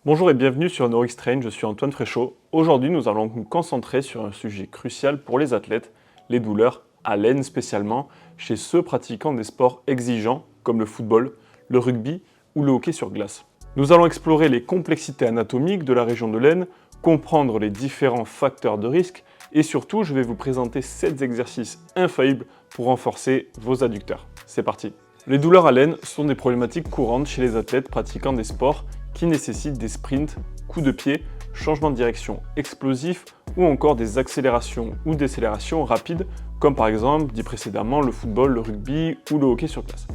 Bonjour et bienvenue sur NoRxTrain, je suis Antoine Fréchot. Aujourd'hui, nous allons nous concentrer sur un sujet crucial pour les athlètes, les douleurs à l'aine spécialement chez ceux pratiquant des sports exigeants comme le football, le rugby ou le hockey sur glace. Nous allons explorer les complexités anatomiques de la région de l'aine, comprendre les différents facteurs de risque et surtout, je vais vous présenter 7 exercices infaillibles pour renforcer vos adducteurs. C'est parti! Les douleurs à l'aine sont des problématiques courantes chez les athlètes pratiquant des sports qui nécessitent des sprints, coups de pied, changements de direction explosifs ou encore des accélérations ou décélérations rapides comme par exemple, dit précédemment, le football, le rugby ou le hockey sur glace.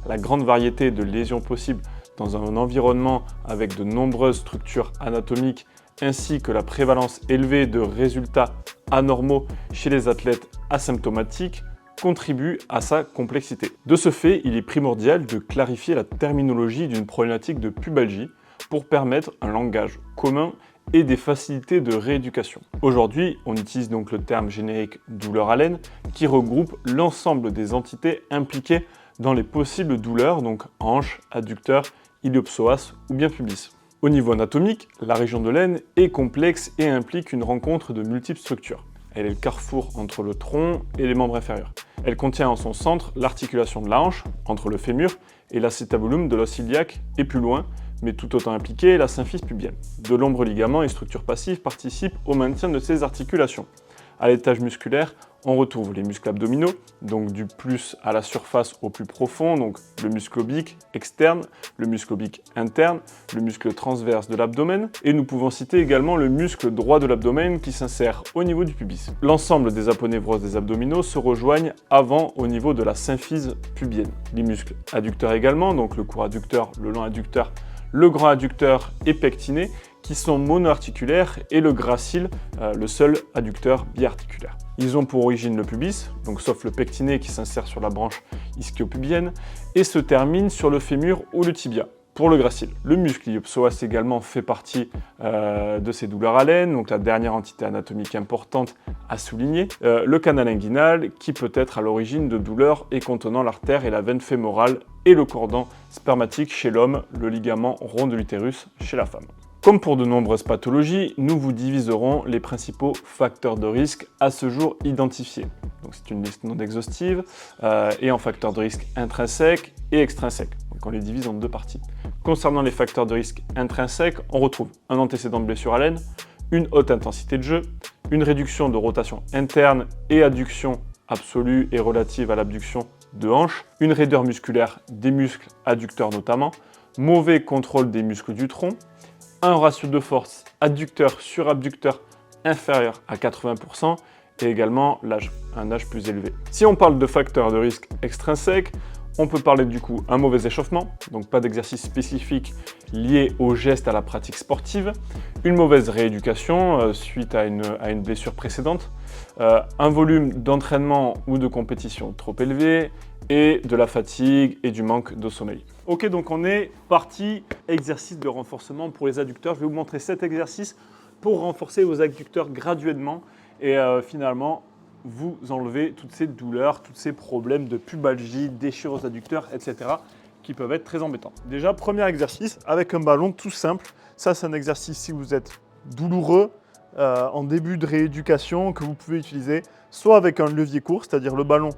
La grande variété de lésions possibles dans un environnement avec de nombreuses structures anatomiques ainsi que la prévalence élevée de résultats anormaux chez les athlètes asymptomatiques contribue à sa complexité. De ce fait, il est primordial de clarifier la terminologie d'une problématique de pubalgie pour permettre un langage commun et des facilités de rééducation. Aujourd'hui, on utilise donc le terme générique douleur à l'aine qui regroupe l'ensemble des entités impliquées dans les possibles douleurs, donc hanches, adducteurs, iliopsoas ou bien pubis. Au niveau anatomique, la région de l'aine est complexe et implique une rencontre de multiples structures. Elle est le carrefour entre le tronc et les membres inférieurs. Elle contient en son centre l'articulation de la hanche, entre le fémur et l'acétabulum de l'os iliaque, et plus loin, mais tout autant impliquée, la symphyse pubienne. De nombreux ligaments et structures passives participent au maintien de ces articulations. À l'étage musculaire, on retrouve les muscles abdominaux, donc du plus à la surface au plus profond, donc le muscle oblique externe, le muscle oblique interne, le muscle transverse de l'abdomen, et nous pouvons citer également le muscle droit de l'abdomen qui s'insère au niveau du pubis. L'ensemble des aponévroses des abdominaux se rejoignent avant au niveau de la symphyse pubienne. Les muscles adducteurs également, donc le court adducteur, le long adducteur, le grand adducteur et pectiné, qui sont monoarticulaires, et le gracile, le seul adducteur biarticulaire. Ils ont pour origine le pubis, donc sauf le pectiné qui s'insère sur la branche ischio-pubienne, et se termine sur le fémur ou le tibia. Pour le gracile, le muscle iliopsoas également fait partie de ces douleurs à l'aine, donc la dernière entité anatomique importante à souligner. Le canal inguinal qui peut être à l'origine de douleurs et contenant l'artère et la veine fémorale et le cordon spermatique chez l'homme, le ligament rond de l'utérus chez la femme. Comme pour de nombreuses pathologies, nous vous diviserons les principaux facteurs de risque à ce jour identifiés. Donc c'est une liste non exhaustive et en facteurs de risque intrinsèques et extrinsèques. Donc on les divise en deux parties. Concernant les facteurs de risque intrinsèques, on retrouve un antécédent de blessure à l'aine, une haute intensité de jeu, une réduction de rotation interne et adduction absolue et relative à l'abduction de hanche, une raideur musculaire des muscles adducteurs notamment, mauvais contrôle des muscles du tronc, un ratio de force adducteur sur abducteur inférieur à 80% et également l'âge, un âge plus élevé. Si on parle de facteurs de risque extrinsèques, on peut parler du coup un mauvais échauffement, donc pas d'exercice spécifique lié au geste à la pratique sportive, une mauvaise rééducation suite à une blessure précédente, un volume d'entraînement ou de compétition trop élevé, et de la fatigue et du manque de sommeil. Ok, donc on est parti exercice de renforcement pour les adducteurs. Je vais vous montrer 7 exercices pour renforcer vos adducteurs graduellement et finalement vous enlever toutes ces douleurs, tous ces problèmes de pubalgie, déchirure aux adducteurs, etc. qui peuvent être très embêtants. Déjà, premier exercice avec un ballon tout simple. Ça, c'est un exercice si vous êtes douloureux en début de rééducation que vous pouvez utiliser soit avec un levier court, c'est-à-dire le ballon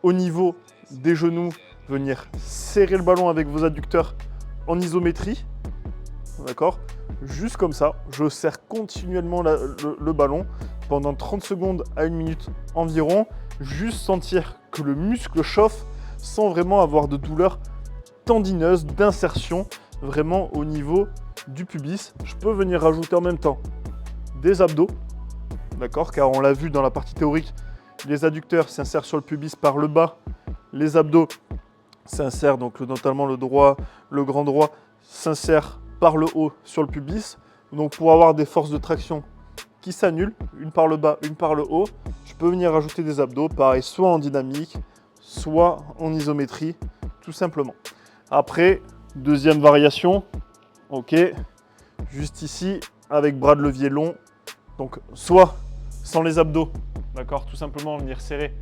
au niveau des genoux, venir serrer le ballon avec vos adducteurs en isométrie, d'accord? Juste comme ça, je serre continuellement le ballon pendant 30 secondes à 1 minute environ, juste sentir que le muscle chauffe sans vraiment avoir de douleur tendineuse, d'insertion, vraiment au niveau du pubis. Je peux venir rajouter en même temps des abdos, d'accord? Car on l'a vu dans la partie théorique, les adducteurs s'insèrent sur le pubis par le bas, les abdos s'insèrent, donc notamment le grand droit s'insère par le haut sur le pubis. Donc pour avoir des forces de traction qui s'annulent, une par le bas, une par le haut, je peux venir rajouter des abdos, pareil, soit en dynamique, soit en isométrie, tout simplement. Après, deuxième variation, ok, juste ici, avec bras de levier long, donc soit sans les abdos, d'accord, tout simplement venir serrer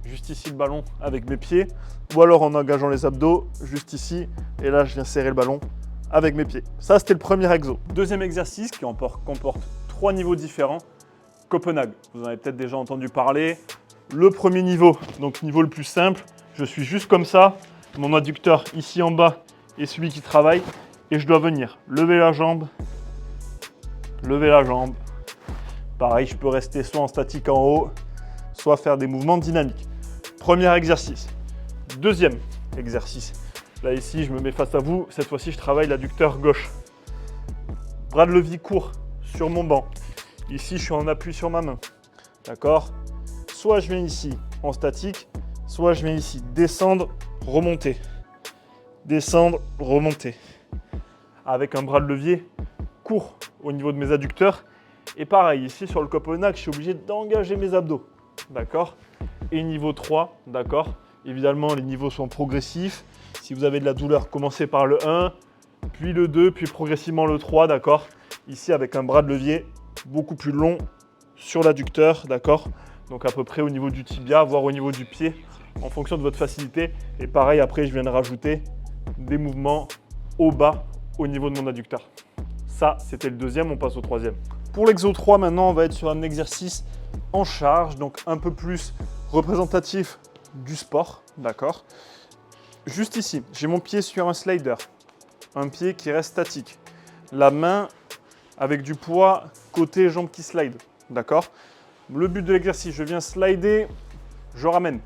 juste ici le ballon avec mes pieds, ou alors en engageant les abdos, juste ici, et là je viens serrer le ballon avec mes pieds. Ça, c'était le premier exo. Deuxième exercice qui comporte 3 niveaux différents. Copenhague, vous en avez peut-être déjà entendu parler. Le premier niveau, donc niveau le plus simple, je suis juste comme ça. Mon adducteur ici en bas est celui qui travaille. Et je dois venir lever la jambe. Lever la jambe. Pareil, je peux rester soit en statique en haut, soit faire des mouvements dynamiques. Premier exercice. Deuxième exercice. Là, ici, je me mets face à vous. Cette fois-ci, je travaille l'adducteur gauche. Bras de levier court sur mon banc. Ici, je suis en appui sur ma main. D'accord? Soit je viens ici en statique, soit je viens ici descendre, remonter. Descendre, remonter. Avec un bras de levier court au niveau de mes adducteurs. Et pareil, ici sur le Copenhague, je suis obligé d'engager mes abdos. D'accord? Et niveau 3, d'accord? Évidemment, les niveaux sont progressifs. Si vous avez de la douleur, commencez par le 1, puis le 2, puis progressivement le 3, d'accord? Ici, avec un bras de levier beaucoup plus long sur l'adducteur, d'accord? Donc à peu près au niveau du tibia, voire au niveau du pied, en fonction de votre facilité. Et pareil, après, je viens de rajouter des mouvements au bas au niveau de mon adducteur. Ça, c'était le deuxième, on passe au troisième. Pour l'exo 3, maintenant, on va être sur un exercice en charge, donc un peu plus représentatif du sport, d'accord? Juste ici, j'ai mon pied sur un slider, un pied qui reste statique. La main avec du poids côté jambe qui slide, d'accord? Le but de l'exercice, je viens slider, je ramène.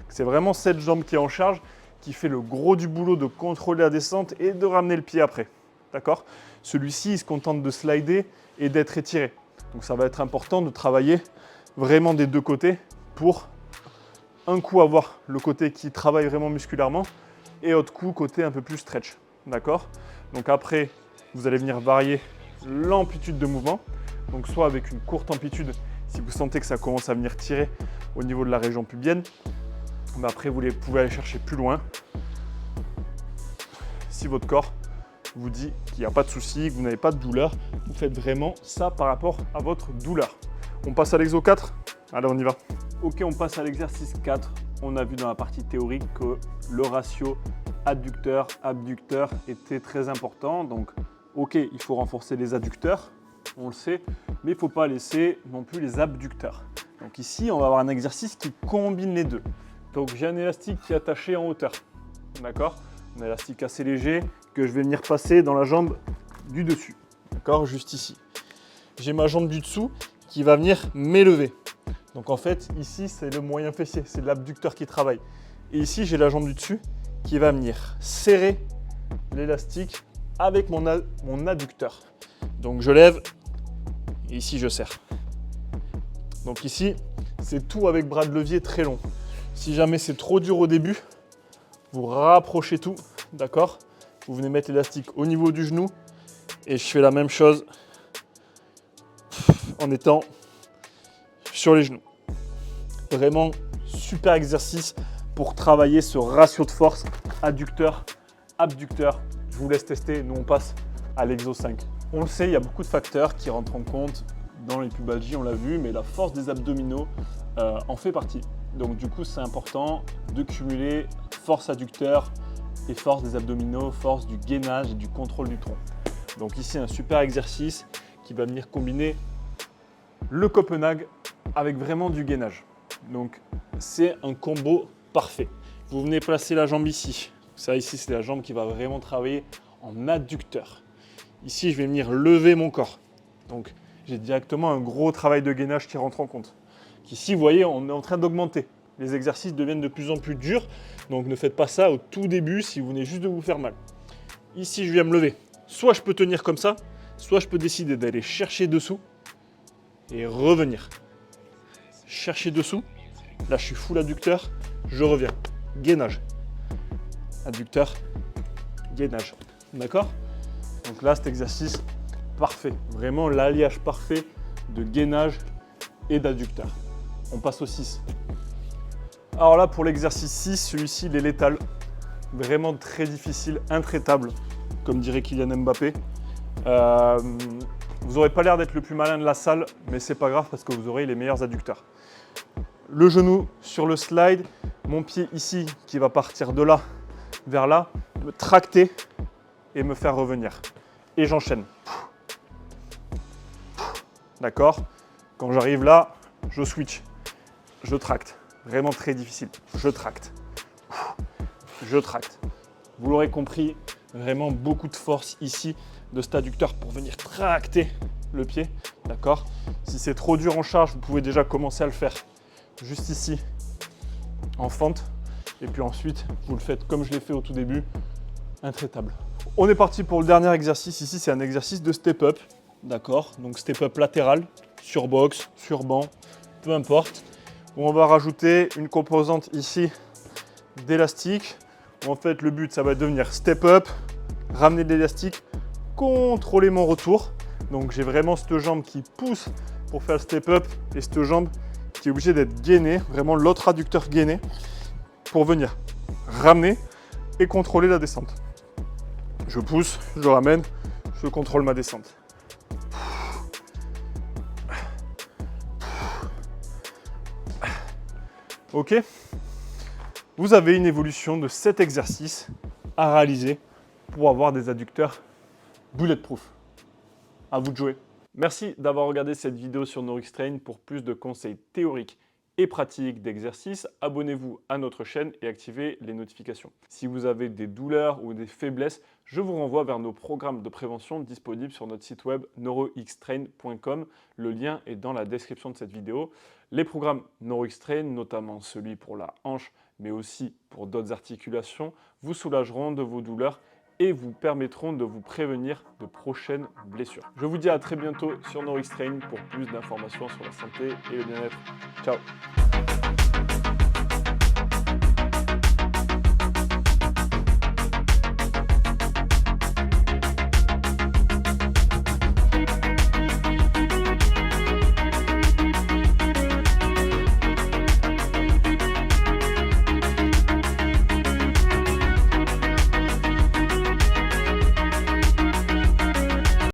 C'est vraiment cette jambe qui est en charge, qui fait le gros du boulot de contrôler la descente et de ramener le pied après, d'accord? Celui-ci, il se contente de slider et d'être étiré. Donc ça va être important de travailler vraiment des deux côtés pour un coup avoir le côté qui travaille vraiment musculairement et autre coup côté un peu plus stretch, d'accord? Donc après, vous allez venir varier l'amplitude de mouvement. Donc soit avec une courte amplitude, si vous sentez que ça commence à venir tirer au niveau de la région pubienne. Mais après, vous pouvez aller chercher plus loin. Si votre corps vous dit qu'il n'y a pas de souci, que vous n'avez pas de douleur, vous faites vraiment ça par rapport à votre douleur. On passe à l'exo 4. Allez, on y va. Ok, on passe à l'exercice 4. On a vu dans la partie théorique que le ratio adducteur-abducteur était très important. Donc, ok, il faut renforcer les adducteurs, on le sait, mais il ne faut pas laisser non plus les abducteurs. Donc ici, on va avoir un exercice qui combine les deux. Donc j'ai un élastique qui est attaché en hauteur, d'accord? Un élastique assez léger que je vais venir passer dans la jambe du dessus, d'accord? Juste ici. J'ai ma jambe du dessous qui va venir m'élever. Donc en fait, ici, c'est le moyen fessier, c'est l'abducteur qui travaille. Et ici, j'ai la jambe du dessus qui va venir serrer l'élastique avec mon adducteur. Donc je lève et ici, je serre. Donc ici, c'est tout avec bras de levier très long. Si jamais c'est trop dur au début, vous rapprochez tout, d'accord? Vous venez mettre l'élastique au niveau du genou et je fais la même chose en étant sur les genoux. Vraiment super exercice pour travailler ce ratio de force adducteur, abducteur. Je vous laisse tester, nous on passe à l'exo 5. On le sait, il y a beaucoup de facteurs qui rentrent en compte dans les pubalgies, on l'a vu, mais la force des abdominaux en fait partie. Donc du coup, c'est important de cumuler force adducteur et force des abdominaux, force du gainage et du contrôle du tronc. Donc ici, un super exercice qui va venir combiner le Copenhague avec vraiment du gainage. Donc c'est un combo parfait. Vous venez placer la jambe ici. Ça ici, c'est la jambe qui va vraiment travailler en adducteur. Ici, je vais venir lever mon corps. Donc j'ai directement un gros travail de gainage qui rentre en compte. Ici, vous voyez, on est en train d'augmenter. Les exercices deviennent de plus en plus durs. Donc ne faites pas ça au tout début si vous venez juste de vous faire mal. Ici, je viens me lever. Soit je peux tenir comme ça, soit je peux décider d'aller chercher dessous et revenir. Chercher dessous. Là, je suis full adducteur. Je reviens. Gainage. Adducteur. Gainage. D'accord? Donc là, cet exercice, parfait. Vraiment l'alliage parfait de gainage et d'adducteur. On passe au 6. Alors là, pour l'exercice 6, celui-ci, il est létal. Vraiment très difficile, intraitable, comme dirait Kylian Mbappé. Vous n'aurez pas l'air d'être le plus malin de la salle, mais c'est pas grave parce que vous aurez les meilleurs adducteurs. Le genou sur le slide, mon pied ici qui va partir de là vers là, me tracter et me faire revenir. Et j'enchaîne. D'accord? Quand j'arrive là, je switch. Je tracte. Vraiment très difficile. Je tracte. Je tracte. Vous l'aurez compris, vraiment beaucoup de force ici de cet adducteur pour venir tracter le pied. D'accord? Si c'est trop dur en charge, vous pouvez déjà commencer à le faire juste ici, en fente. Et puis ensuite, vous le faites comme je l'ai fait au tout début, intraitable. On est parti pour le dernier exercice. Ici, c'est un exercice de step-up. D'accord? Donc step-up latéral, sur box, sur banc, peu importe. Où on va rajouter une composante ici d'élastique. En fait, le but, ça va devenir step-up, ramener de l'élastique, contrôler mon retour. Donc j'ai vraiment cette jambe qui pousse pour faire le step-up et cette jambe qui est obligée d'être gainée, vraiment l'autre adducteur gainé, pour venir ramener et contrôler la descente. Je pousse, je ramène, je contrôle ma descente. Ok? Vous avez une évolution de cet exercice à réaliser pour avoir des adducteurs bulletproof. À vous de jouer. Merci d'avoir regardé cette vidéo sur NourXTrain. Pour plus de conseils théoriques et pratiques d'exercices, abonnez-vous à notre chaîne et activez les notifications. Si vous avez des douleurs ou des faiblesses, je vous renvoie vers nos programmes de prévention disponibles sur notre site web neuroxtrain.com. Le lien est dans la description de cette vidéo. Les programmes NourXtrain, notamment celui pour la hanche, mais aussi pour d'autres articulations, vous soulageront de vos douleurs et vous permettront de vous prévenir de prochaines blessures. Je vous dis à très bientôt sur NourXTrain pour plus d'informations sur la santé et le bien-être. Ciao!